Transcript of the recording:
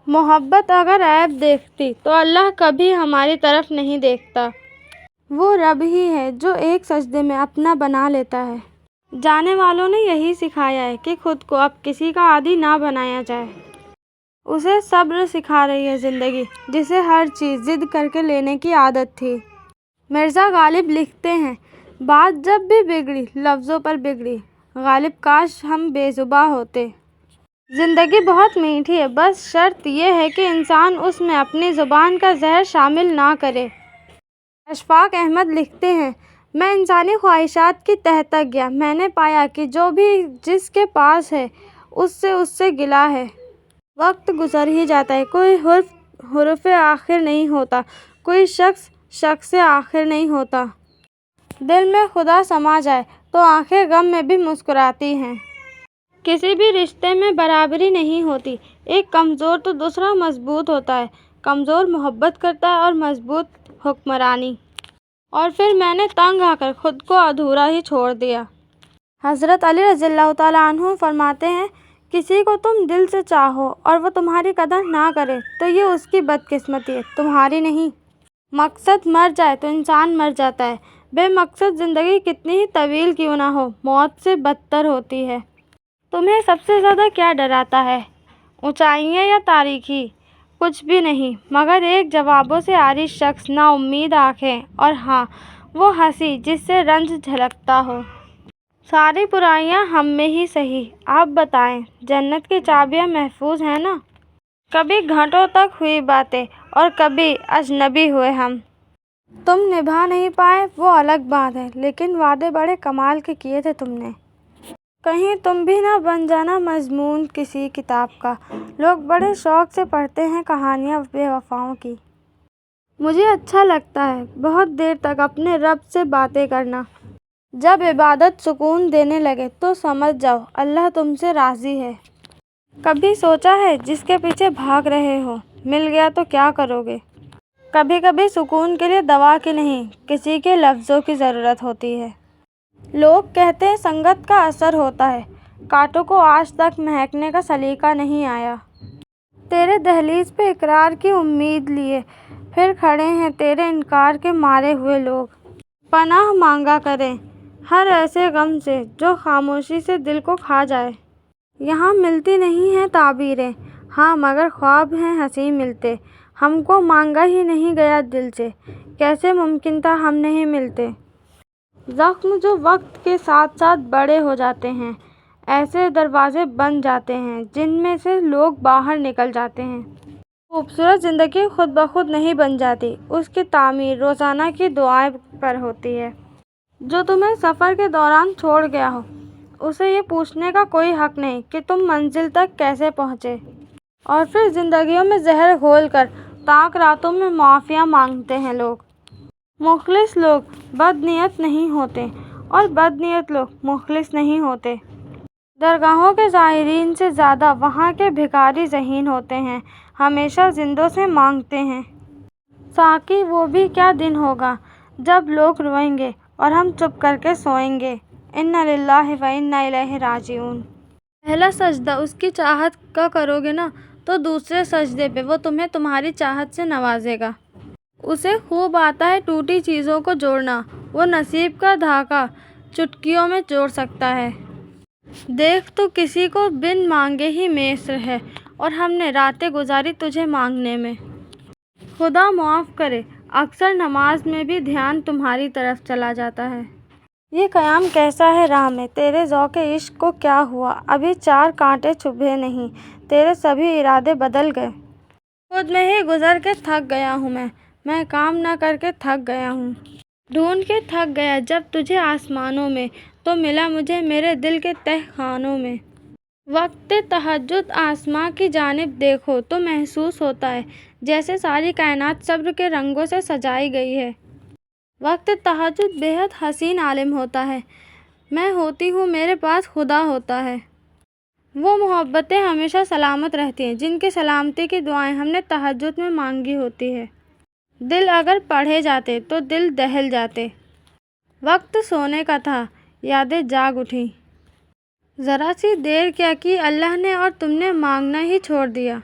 मोहब्बत अगर ऐब देखती तो अल्लाह कभी हमारी तरफ नहीं देखता। वो रब ही है जो एक सजदे में अपना बना लेता है। जाने वालों ने यही सिखाया है कि खुद को अब किसी का आदी ना बनाया जाए। उसे सब्र सिखा रही है ज़िंदगी, जिसे हर चीज़ जिद करके लेने की आदत थी। मिर्ज़ा गालिब लिखते हैं, बात जब भी बिगड़ी लफ्ज़ों पर बिगड़ी, गालिब काश हम बेज़ुबां होते। ज़िंदगी बहुत मीठी है, बस शर्त ये है कि इंसान उसमें अपनी ज़ुबान का ज़हर शामिल ना करे। अशफाक अहमद लिखते हैं, मैं इंसानी ख्वाहिशात की तह तक गया, मैंने पाया कि जो भी जिसके पास है उससे गिला है। वक्त गुजर ही जाता है, कोई हुर्फ़ आखिर नहीं होता, कोई शख्स से आखिर नहीं होता। दिल में खुदा समा जाए तो आंखें गम में भी मुस्कुराती हैं। किसी भी रिश्ते में बराबरी नहीं होती, एक कमज़ोर तो दूसरा मजबूत होता है। कमज़ोर मोहब्बत करता है और मजबूत हुक्मरानी। और फिर मैंने तंग आकर खुद को अधूरा ही छोड़ दिया। हज़रत अली रज़ियल्लाहु तआला अन्हु फरमाते हैं, किसी को तुम दिल से चाहो और वो तुम्हारी कदर ना करे तो ये उसकी बदकिस्मती है, तुम्हारी नहीं। मकसद मर जाए तो इंसान मर जाता है। बेमकसद ज़िंदगी कितनी ही तवील क्यों ना हो, मौत से बदतर होती है। तुम्हें सबसे ज़्यादा क्या डराता है, ऊंचाइयाँ या तारीकी? कुछ भी नहीं, मगर एक जवाबों से आरी शख्स, नाउम्मीद आँखें और हाँ वो हंसी जिससे रंज झलकता हो। सारी बुराइयां हम में ही सही, आप बताएं जन्नत की चाबियां महफूज हैं ना? कभी घंटों तक हुई बातें और कभी अजनबी हुए हम। तुम निभा नहीं पाए वो अलग बात है, लेकिन वादे बड़े कमाल के किए थे तुमने। कहीं तुम भी ना बन जाना मजमून किसी किताब का। लोग बड़े शौक से पढ़ते हैं कहानियाँ बेवफाओं की। मुझे अच्छा लगता है बहुत देर तक अपने रब से बातें करना। जब इबादत सुकून देने लगे तो समझ जाओ अल्लाह तुमसे राज़ी है। कभी सोचा है जिसके पीछे भाग रहे हो मिल गया तो क्या करोगे? कभी कभी सुकून के लिए दवा की नहीं, किसी के लफ्ज़ों की ज़रूरत होती है। लोग कहते हैं संगत का असर होता है, कांटों को आज तक महकने का सलीका नहीं आया। तेरे दहलीज पे इकरार की उम्मीद लिए फिर खड़े हैं तेरे इनकार के मारे हुए लोग। पनाह मांगा करें हर ऐसे गम से जो खामोशी से दिल को खा जाए। यहाँ मिलती नहीं हैं ताबीरें, हाँ मगर ख्वाब हैं हंसी मिलते। हमको मांगा ही नहीं गया दिल से, कैसे मुमकिन था हम नहीं मिलते। ज़ख्म जो वक्त के साथ साथ बड़े हो जाते हैं, ऐसे दरवाजे बन जाते हैं जिनमें से लोग बाहर निकल जाते हैं। खूबसूरत ज़िंदगी खुद ब खुद नहीं बन जाती, उसकी तामीर रोज़ाना की दुआएं पर होती है। जो तुम्हें सफ़र के दौरान छोड़ गया हो उसे ये पूछने का कोई हक़ नहीं कि तुम मंजिल तक कैसे पहुँचे। और फिर ज़िंदगियों में जहर घोल कर ताक रातों में माफ़ियाँ मांगते हैं लोग। मुखलिस लोग बदनीयत नहीं होते और बदनीयत लोग मुखलिस नहीं होते। दरगाहों के ज़ाहिरीन से ज़्यादा वहाँ के भिखारी ज़हीन होते हैं, हमेशा जिंदों से मांगते हैं। साकी वो भी क्या दिन होगा जब लोग रोएंगे और हम चुप करके सोएंगे। इन्ना लिल्लाहि व इन्ना इलैहि राजिऊन। पहला सजदा उसकी चाहत का करोगे ना तो दूसरे सजदे पे वो तुम्हें तुम्हारी चाहत से नवाजेगा। उसे खूब आता है टूटी चीज़ों को जोड़ना, वो नसीब का धागा चुटकियों में जोड़ सकता है। देख तो किसी को बिन मांगे ही मेसर है और हमने रातें गुजारी तुझे मांगने में। खुदा माफ़ करे, अक्सर नमाज में भी ध्यान तुम्हारी तरफ चला जाता है। ये क़याम कैसा है राह में, तेरे ज़ौक़े इश्क को क्या हुआ, अभी 4 कांटे चुभे नहीं, तेरे सभी इरादे बदल गए। खुद में ही गुज़र के थक गया हूँ मैं काम ना करके थक गया हूँ। ढूंढ के थक गया जब तुझे आसमानों में, तो मिला मुझे मेरे दिल के तहखानों में। वक्त तहज्जुद आसमां की जानिब देखो तो महसूस होता है जैसे सारी कायनात सब्र के रंगों से सजाई गई है। वक्त तहज्जुद बेहद हसीन आलिम होता है, मैं होती हूँ मेरे पास खुदा होता है। वो मोहब्बतें हमेशा सलामत रहती हैं जिनकी सलामती की दुआएं हमने तहज्जुद में मांगी होती है। दिल अगर पढ़े जाते तो दिल दहल जाते। वक्त सोने का था, यादें जाग उठी। ज़रा सी देर क्या की अल्लाह ने और तुमने मांगना ही छोड़ दिया।